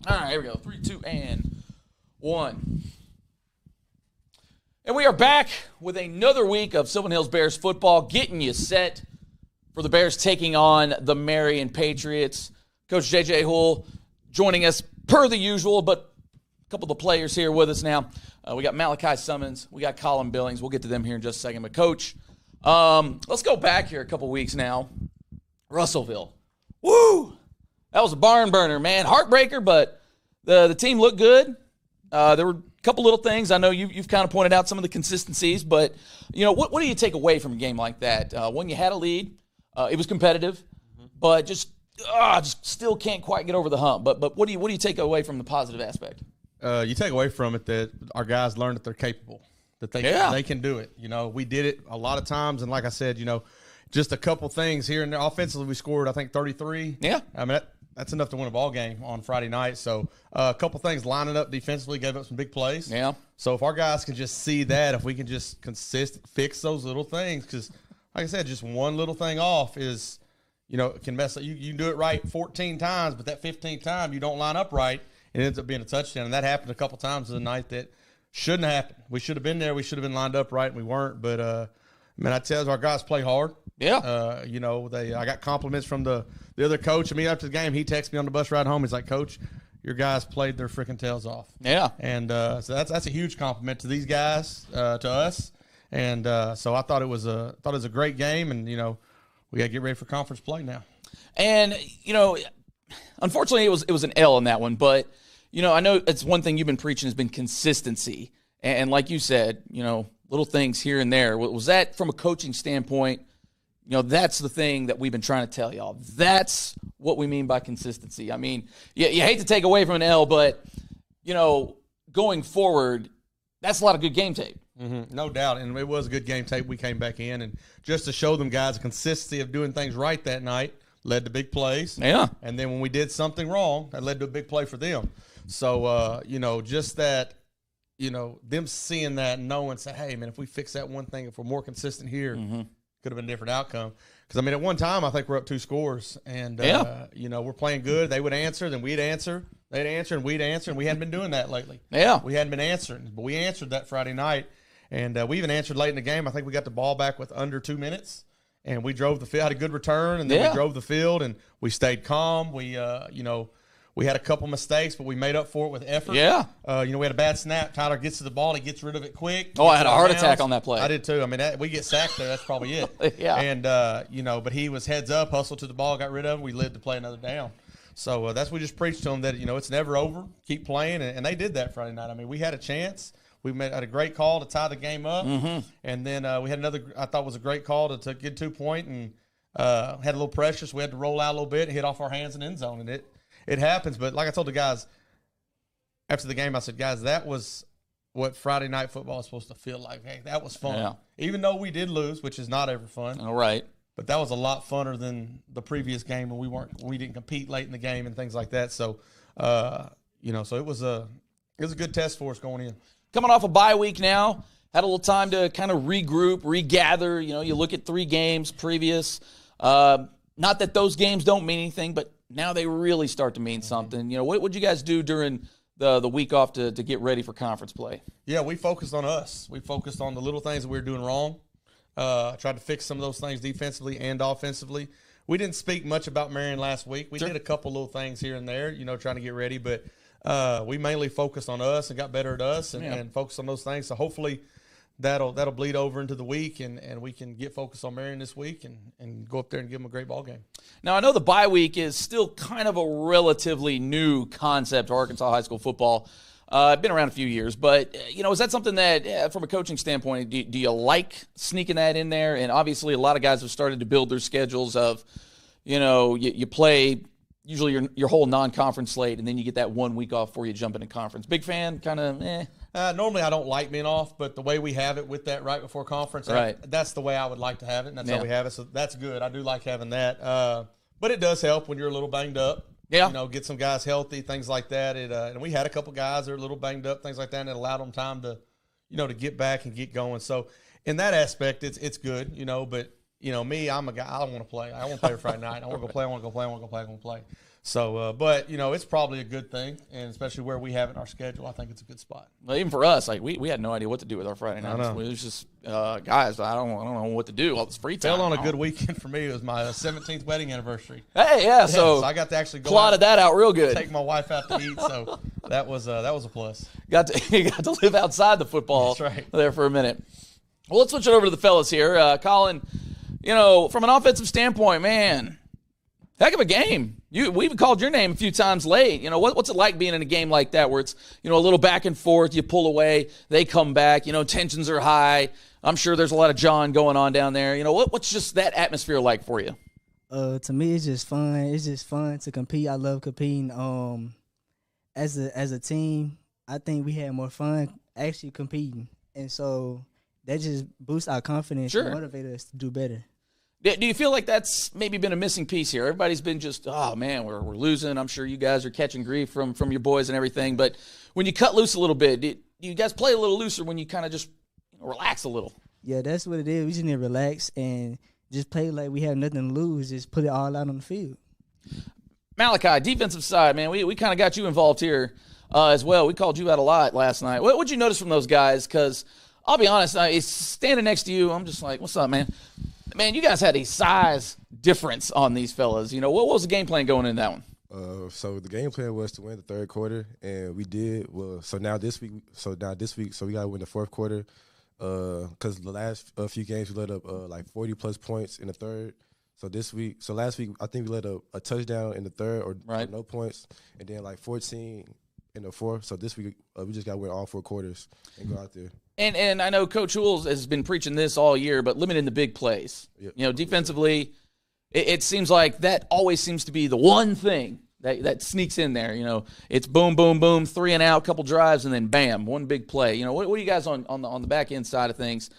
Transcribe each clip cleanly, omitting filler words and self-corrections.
All right, here we go. 3, 2, and 1. And we are back with another week of Sylvan Hills Bears football, getting you set for the Bears taking on the Marion Patriots. Coach J.J. Hull joining us per the usual, but a couple of the players here with us now. We got Malachi Summons. We got Colin Billings. We'll get to them here in just a second. But, Coach, let's go back here a couple weeks now. Russellville. Woo! That was a barn burner, man. Heartbreaker, but the team looked good. There were a couple little things. I know you've kind of pointed out some of the consistencies, but, what do you take away from a game like that? When you had a lead, it was competitive, but just still can't quite get over the hump. But what do you take away from the positive aspect? You take away from it that our guys learned that they're capable, that they can do it. We did it a lot of times, and like I said, just a couple things here and there. Offensively, we scored, I think, 33. Yeah. I mean, that's enough to win a ball game on Friday night. So a couple things lining up defensively, gave up some big plays. Yeah. So if our guys can just see that, if we can just fix those little things, because like I said, just one little thing off is, can mess up. You can do it right 14 times, but that 15th time you don't line up right, and it ends up being a touchdown. And that happened a couple times the night that shouldn't happen. We should have been there. We should have been lined up right, and we weren't. But, I tell you, our guys play hard. Yeah. I got compliments from the other coach. After the game, he texted me on the bus ride home. He's like, Coach, your guys played their freaking tails off. Yeah. And so that's a huge compliment to these guys, to us. And so I thought it was a great game, and we got to get ready for conference play now. And unfortunately, it was an L in that one. But I know it's one thing you've been preaching has been consistency, and like you said, little things here and there. Was that from a coaching standpoint? That's the thing that we've been trying to tell y'all. That's what we mean by consistency. I mean, you hate to take away from an L, but, going forward, that's a lot of good game tape. Mm-hmm. No doubt, and it was a good game tape. We came back in, and just to show them guys the consistency of doing things right that night led to big plays. Yeah. And then when we did something wrong, that led to a big play for them. So, just that, them seeing that and knowing, say, hey, man, if we fix that one thing, if we're more consistent here, could have been a different outcome. Because, at one time, I think we're up 2 scores. And, we're playing good. They would answer, then we'd answer. They'd answer, and we'd answer. And we hadn't been doing that lately. Yeah. We hadn't been answering. But we answered that Friday night. And we even answered late in the game. I think we got the ball back with under 2 minutes. And we drove the field, had a good return. And then we drove the field, and we stayed calm. We, we had a couple mistakes, but we made up for it with effort. Yeah. We had a bad snap. Tyler gets to the ball. He gets rid of it quick. Oh, I had a heart attack on that play. I did too. We get sacked there. That's probably it. Yeah. And, but he was heads up, hustled to the ball, got rid of it. We lived to play another down. So that's what we just preached to them, that, it's never over. Keep playing. And they did that Friday night. We had a chance. We had a great call to tie the game up. And then we had another, I thought was a great call to get 2-point, and had a little pressure. So we had to roll out a little bit, hit off our hands in the end zone. And it happens. But like I told the guys after the game, I said, guys, that was what Friday night football is supposed to feel like. Hey, that was fun. Yeah. Even though we did lose, which is not ever fun. All right. But that was a lot funner than the previous game when we didn't compete late in the game and things like that. So, so it was a good test for us going in. Coming off a bye week now, had a little time to kind of regroup, regather. You look at 3 games previous. Not that those games don't mean anything, but now they really start to mean something. What would you guys do during the week off to get ready for conference play? Yeah, we focused on us. We focused on the little things that we were doing wrong. Tried to fix some of those things defensively and offensively. We didn't speak much about Marion last week. We did a couple little things here and there, trying to get ready. But we mainly focused on us and got better at us and focused on those things. So hopefully that'll bleed over into the week, and we can get focused on Marion this week and go up there and give them a great ball game. Now, I know the bye week is still kind of a relatively new concept to Arkansas high school football. Been around a few years, but, is that something that, from a coaching standpoint, do you like sneaking that in there? And obviously a lot of guys have started to build their schedules of, you play usually your whole non-conference slate, and then you get that 1 week off before you jump into conference. Big fan, kind of, Normally I don't like being off, but the way we have it with that right before conference, that's the way I would like to have it, and that's how we have it. So that's good. I do like having that. But it does help when you're a little banged up. Yeah. Get some guys healthy, things like that. And we had a couple guys that are a little banged up, things like that, and it allowed them time to, to get back and get going. So in that aspect, it's good, but, me, I'm a guy. I don't want to play. I want to play every Friday night. I want to go play. I want to go play. I want to go play. I want to play. So, but it's probably a good thing, and especially where we have it in our schedule, I think it's a good spot. Well, even for us, like we had no idea what to do with our Friday nights. It was just guys, I don't know what to do. All this free time. Fell on a good weekend for me. It was my 17th wedding anniversary. Hey, yeah, so I got to actually go plotted that out real good. Take my wife out to eat, so that was a plus. You got to live outside the football. That's right. There for a minute. Well, let's switch it over to the fellas here. Colin, from an offensive standpoint, man, heck of a game. We even called your name a few times late. What's it like being in a game like that where it's, a little back and forth, you pull away, they come back, tensions are high. I'm sure there's a lot of John going on down there. What's just that atmosphere like for you? To me, it's just fun. It's just fun to compete. I love competing. As a team, I think we had more fun actually competing. And so that just boosts our confidence and motivate us to do better. Do you feel like that's maybe been a missing piece here? Everybody's been just, oh, man, we're losing. I'm sure you guys are catching grief from your boys and everything. But when you cut loose a little bit, do you guys play a little looser when you kind of just relax a little? Yeah, that's what it is. We just need to relax and just play like we have nothing to lose. Just put it all out on the field. Malachi, defensive side, man, we kind of got you involved here as well. We called you out a lot last night. What'd you notice from those guys? Because I'll be honest, standing next to you, I'm just like, what's up, man? Man, you guys had a size difference on these fellas. What was the game plan going into that one? So the game plan was to win the third quarter, and we did. Well, so this week, we got to win the fourth quarter. Because the last few games we let up like 40+ points in the third. So last week I think we let up a touchdown in the third or no points, and then like 14 in the fourth. So this week we just got to win all 4 quarters and go out there. And I know Coach Hules has been preaching this all year, but limiting the big plays. Yep. Defensively, it seems like that always seems to be the one thing that sneaks in there. It's boom, boom, boom, 3 and out, couple drives, and then bam, one big play. What do you guys on the back end side of things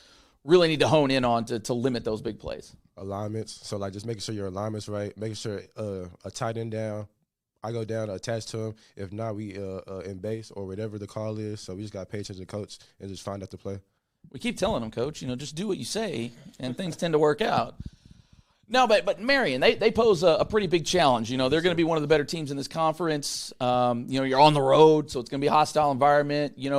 really need to hone in on to limit those big plays? Alignments. So just making sure your alignment's right, making sure a tight end down. I go down, attach to him. If not, we in base or whatever the call is. So we just got to pay attention to the coach and just find out the play. We keep telling them, Coach, just do what you say, and things tend to work out. No, but Marion, they pose a pretty big challenge. They're going to be one of the better teams in this conference. You're on the road, so it's going to be a hostile environment. A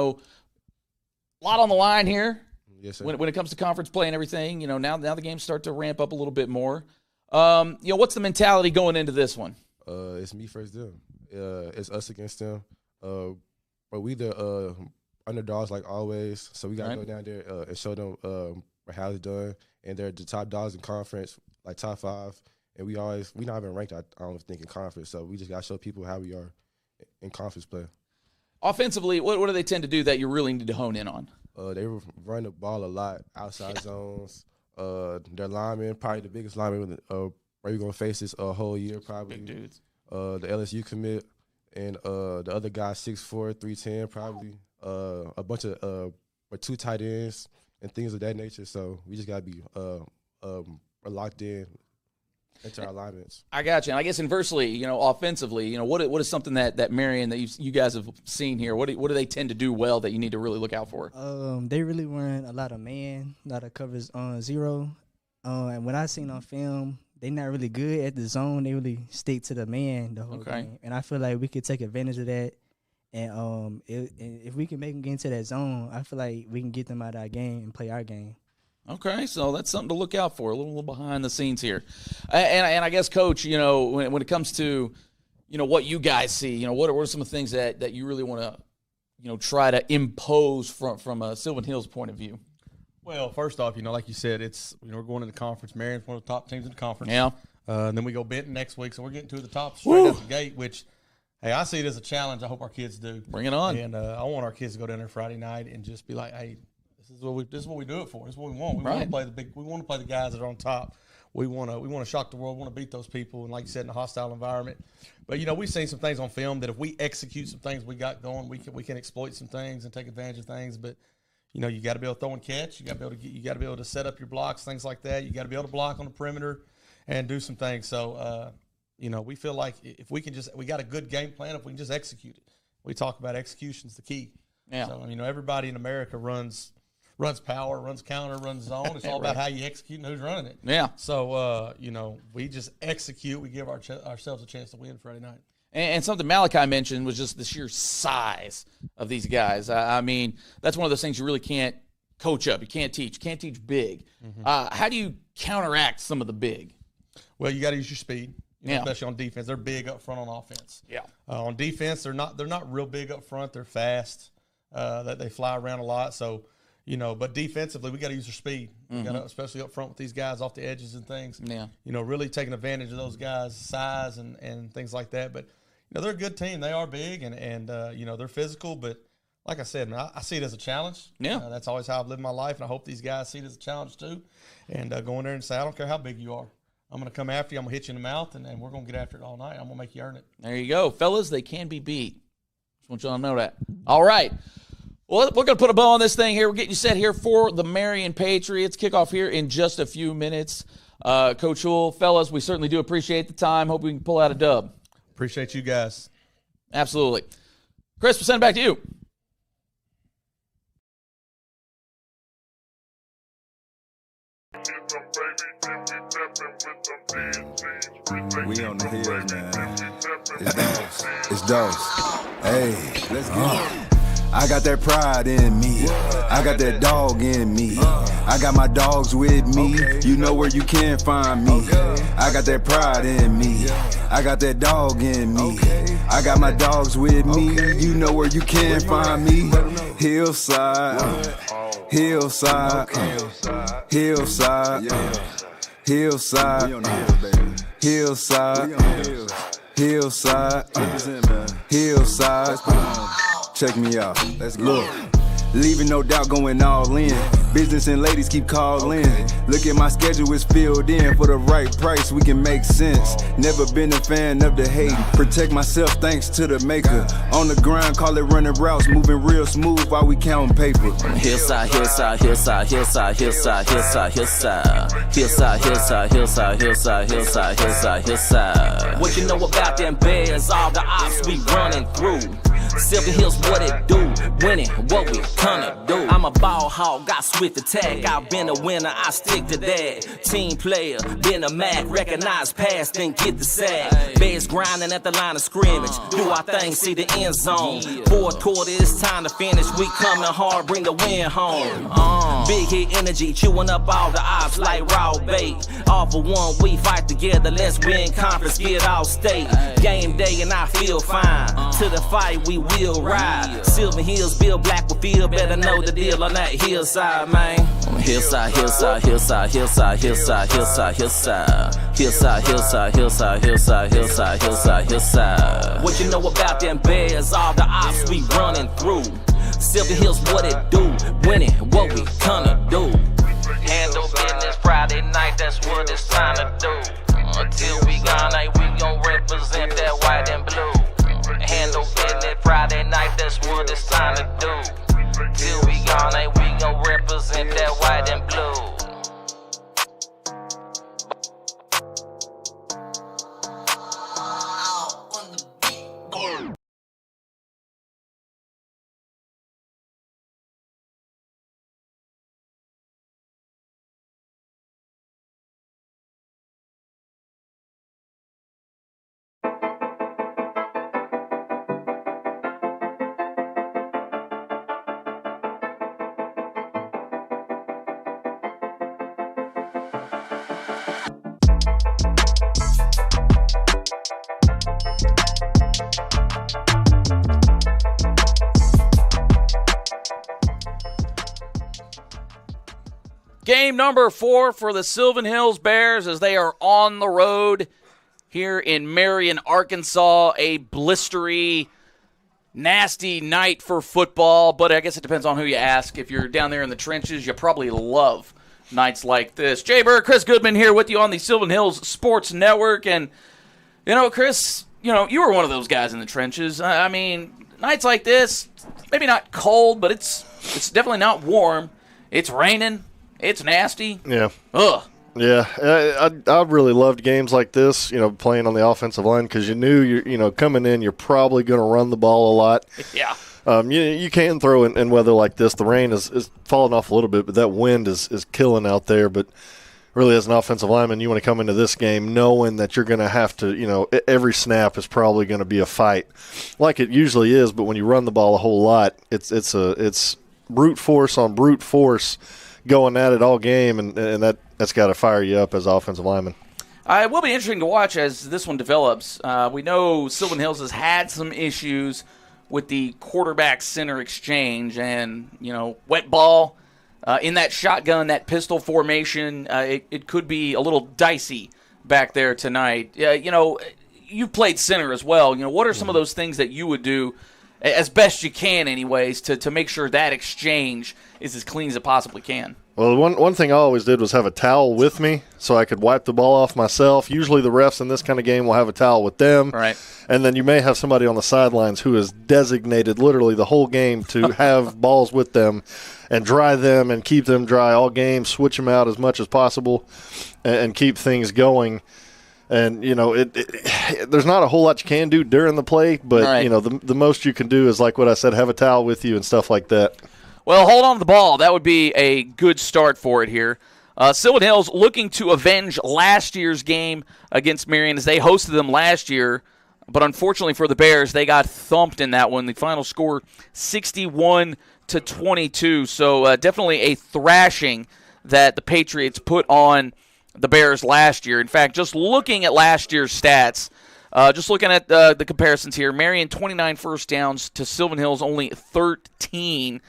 lot on the line here. Yes, sir. When it comes to conference play and everything. Now the games start to ramp up a little bit more. What's the mentality going into this one? It's me versus them. It's us against them. But we the underdogs like always. So we got to go down there and show them how it's done. And they're the top dogs in conference, like top 5. And we not even ranked, I don't think, in conference. So we just got to show people how we are in conference play. Offensively, what do they tend to do that you really need to hone in on? They run the ball a lot, outside zones. Their linemen, probably the biggest lineman we're going to face this whole year probably. Big dudes. The LSU commit and the other guy 6'4", 310 probably. A bunch of 2 tight ends and things of that nature. So we just got to be locked in into our alignments. I got you. And I guess inversely, offensively, what is something that Marion, that you guys have seen here? What do they tend to do well that you need to really look out for? They really run a lot of man, a lot of covers on zero. And when I seen on film, they're not really good at the zone. They really stick to the man the whole game. And I feel like we could take advantage of that. And if we can make them get into that zone, I feel like we can get them out of our game and play our game. Okay, so that's something to look out for, a little behind the scenes here. And I guess, Coach, when it comes to, what you guys see, what are some of the things that you really want to, try to impose from a Sylvan Hills point of view? Well, first off, like you said, it's we're going to the conference. Marion's one of the top teams in the conference. Yeah. And then we go Benton next week, so we're getting to the top straight out the gate, which, hey, I see it as a challenge. I hope our kids do. Bring it on. And I want our kids to go down there Friday night and just be like, hey, this is what we do it for. This is what we want. We want to play we want to play the guys that are on top. We want to shock the world. We want to beat those people. And like you said, in a hostile environment. But we've seen some things on film that if we execute some things we got going, we can exploit some things and take advantage of things. But you got to be able to throw and catch. You got to be able to set up your blocks, things like that. You got to be able to block on the perimeter and do some things. So we feel like if we can we got a good game plan. If we can just execute it, we talk about execution's the key. Yeah. So everybody in America runs runs power, runs counter, runs zone. It's all about how you execute and who's running it. Yeah. So, we just execute. We give ourselves a chance to win Friday night. And something Malachi mentioned was just the sheer size of these guys. I mean, that's one of those things you really can't coach up. You can't teach. You can't teach big. How do you counteract some of the big? Well, you got to use your speed, especially on defense. They're big up front on offense. Yeah. On defense, they're not real big up front. They're fast. That they fly around a lot. So, but defensively, we got to use our speed. We got to, especially up front with these guys off the edges and things. Yeah. Really taking advantage of those guys' size and things like that. But they're a good team. They are big and they're physical. But like I said, man, I see it as a challenge. Yeah. That's always how I've lived my life, and I hope these guys see it as a challenge too. And go in there and say, I don't care how big you are. I'm going to come after you. I'm going to hit you in the mouth, and we're going to get after it all night. I'm going to make you earn it. There you go. Fellas, they can be beat. Just want y'all to know that. All right. Well, we're going to put a bow on this thing here. We're getting you set here for the Marion Patriots. Kickoff here in just a few minutes. Coach Hull, fellas, we certainly do appreciate the time. Hope we can pull out a dub. Appreciate you guys. Absolutely. Chris, we'll send it back to you. We on the hills, man. It's dose. Hey, let's get it. I got that pride in me. I got that dog in me. I got my dogs with me. You know where you can find me. I got that pride in me. I got that dog in me. I got my dogs with me. You know where you can find me. Hillside. Hillside. Hillside. Hillside. Hillside. Hillside. Hillside. Check me out. Let's go. Look, leaving no doubt, going all in. Business and ladies keep calling. Look at my schedule, it's filled in. For the right price, we can make sense. Never been a fan of the hate. Protect myself thanks to the maker. On the grind, call it running routes. Moving real smooth while we counting paper. Hillside, hillside, hillside, hillside, hillside, hillside, hillside. Hillside, hillside, hillside, hillside, hillside, hillside, hillside. What you know about them bears? All the ops we running through. Silver Hills, what it do? Winning, what we gonna do? I'm a ball hog, got swift attack. I've been a winner, I stick to that. Team player, been a Mac, recognize past, then get the sack. Bears grinding at the line of scrimmage. Do our thing, see the end zone. Fourth quarter, it's time to finish. We coming hard, bring the win home. Big hit energy, chewing up all the ops like raw bait. All for one, we fight together. Let's win conference, get all state. Game day and I feel fine. To the fight, we will ride. Silver Hills, Bill Black will feel better. Know the deal on that hillside, man. Hillside, hillside, hillside, hillside, hillside, hillside, hillside. Hillside, hillside, hillside, hillside, hillside, hillside, hillside. What you know about them bears? All the ops we running through. Silver Hills, what it do? Winning, what we gonna do? Handle business Friday night, that's what it's time to do. Until we gone, we gon' represent that white and blue. Handle business Friday night, that's what it's time to do. Till we gone, we gon' represent that white and blue. Game number 4 for the Sylvan Hills Bears as they are on the road here in Marion, Arkansas. A blistery, nasty night for football, but I guess it depends on who you ask. If you're down there in the trenches, you probably love nights like this. Jay Bird, Chris Goodman here with you on the Sylvan Hills Sports Network. And, Chris, you were one of those guys in the trenches. I mean, nights like this, maybe not cold, but it's definitely not warm. It's raining. It's nasty. Yeah. Ugh. Yeah. I really loved games like this, playing on the offensive line because you knew, coming in, you're probably going to run the ball a lot. Yeah. You can throw in weather like this. The rain is falling off a little bit, but that wind is killing out there. But really, as an offensive lineman, you want to come into this game knowing that you're going to have to, every snap is probably going to be a fight, like it usually is. But when you run the ball a whole lot, it's brute force on brute force going at it all game, and that's got to fire you up as an offensive lineman. It will be interesting to watch as this one develops. We know Sylvan Hills has had some issues with the quarterback-center exchange and, wet ball in that shotgun, that pistol formation. It could be a little dicey back there tonight. You've played center as well. What are some of those things that you would do as best you can anyways to make sure that exchange is as clean as it possibly can? Well, one thing I always did was have a towel with me so I could wipe the ball off myself. Usually the refs in this kind of game will have a towel with them. Right. And then you may have somebody on the sidelines who is designated literally the whole game to have balls with them and dry them and keep them dry all game, switch them out as much as possible and keep things going. And, there's not a whole lot you can do during the play, but, right. The most you can do is, like what I said, have a towel with you and stuff like that. Well, hold on to the ball. That would be a good start for it here. Sylvan Hills looking to avenge last year's game against Marion as they hosted them last year. But unfortunately for the Bears, they got thumped in that one. The final score, 61-22. So definitely a thrashing that the Patriots put on the Bears last year. In fact, just looking at last year's stats, just looking at the comparisons here, Marion 29 first downs to Sylvan Hills only 13.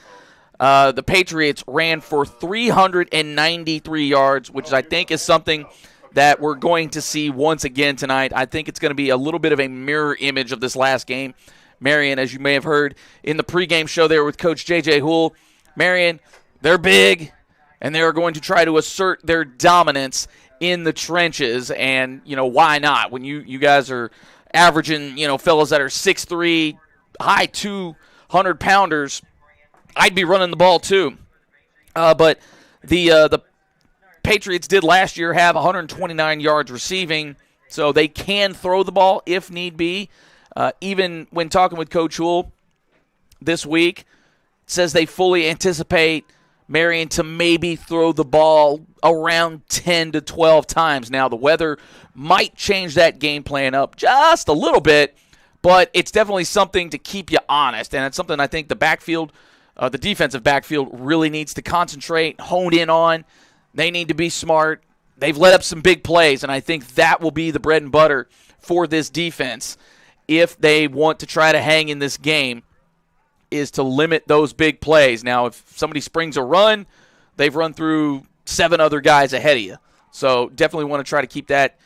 The Patriots ran for 393 yards, which I think is something that we're going to see once again tonight. I think it's going to be a little bit of a mirror image of this last game. Marion, as you may have heard in the pregame show there with Coach J.J. Houle, Marion, they're big, and they're going to try to assert their dominance in the trenches. And, why not? When you guys are averaging, fellas that are 6'3", high 200-pounders, I'd be running the ball too. But the Patriots did last year have 129 yards receiving, so they can throw the ball if need be. Even when talking with Coach Houle this week, says they fully anticipate Marion to maybe throw the ball around 10 to 12 times. Now, the weather might change that game plan up just a little bit, but it's definitely something to keep you honest, and it's something I think the defensive backfield really needs to concentrate, hone in on. They need to be smart. They've let up some big plays, and I think that will be the bread and butter for this defense if they want to try to hang in this game, is to limit those big plays. Now, if somebody springs a run, they've run through 7 other guys ahead of you. So definitely want to try to keep that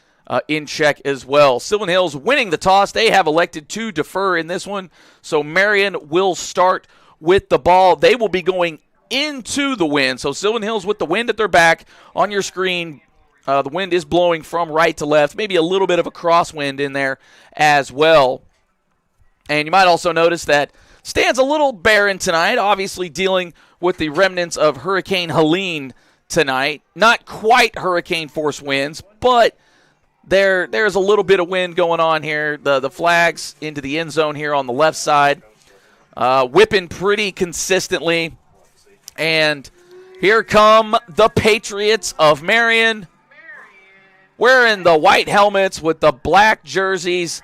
in check as well. Sylvan Hills winning the toss. They have elected to defer in this one, so Marion will start with the ball. They will be going into the wind. So Sylvan Hills with the wind at their back. On your screen, the wind is blowing from right to left. Maybe a little bit of a crosswind in there as well. And you might also notice that stand's a little barren tonight, obviously dealing with the remnants of Hurricane Helene tonight. Not quite hurricane force winds, but there's a little bit of wind going on here. The flags into the end zone here on the left side. Whipping pretty consistently. And here come the Patriots of Marion, wearing the white helmets with the black jerseys,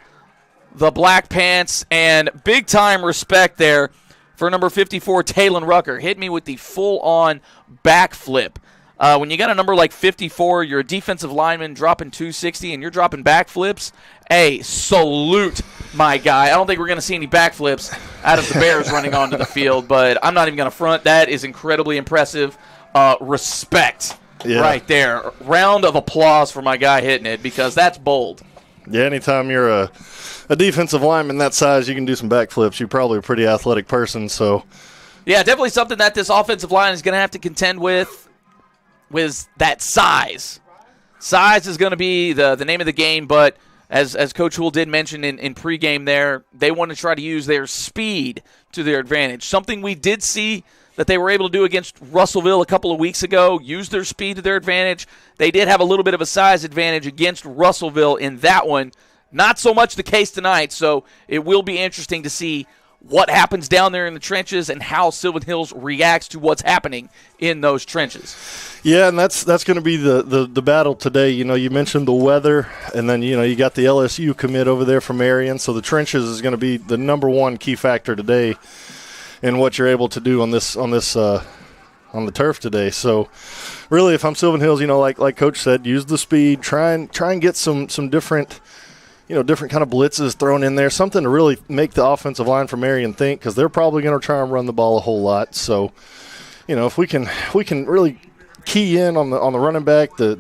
the black pants, and big-time respect there for number 54, Talon Rucker. Hit me with the full-on backflip. When you got a number like 54, you're a defensive lineman dropping 260, and you're dropping backflips. Hey, salute, my guy. I don't think we're going to see any backflips out of the Bears running onto the field, but I'm not even going to front. That is incredibly impressive. Respect right there. Round of applause for my guy hitting it, because that's bold. Yeah, anytime you're a defensive lineman that size, you can do some backflips. You're probably a pretty athletic person, so. Yeah, definitely something that this offensive line is going to have to contend with that size. Size is going to be the name of the game, but as Coach Houle did mention in pregame there, they want to try to use their speed to their advantage. Something we did see that they were able to do against Russellville a couple of weeks ago, use their speed to their advantage. They did have a little bit of a size advantage against Russellville in that one. Not so much the case tonight, so it will be interesting to see what happens down there in the trenches and how Sylvan Hills reacts to what's happening in those trenches. Yeah, and that's going to be the battle today. You know, you mentioned the weather, and then, you know, you got the LSU commit over there from Marion, so the trenches is going to be the number one key factor today in what you're able to do on the turf today. So really, if I'm Sylvan Hills, you know, like Coach said, use the speed, try and get some different, you know, different kind of blitzes thrown in there, something to really make the offensive line for Marion think, because they're probably going to try and run the ball a whole lot. So, you know, if we can really key in on the running back, the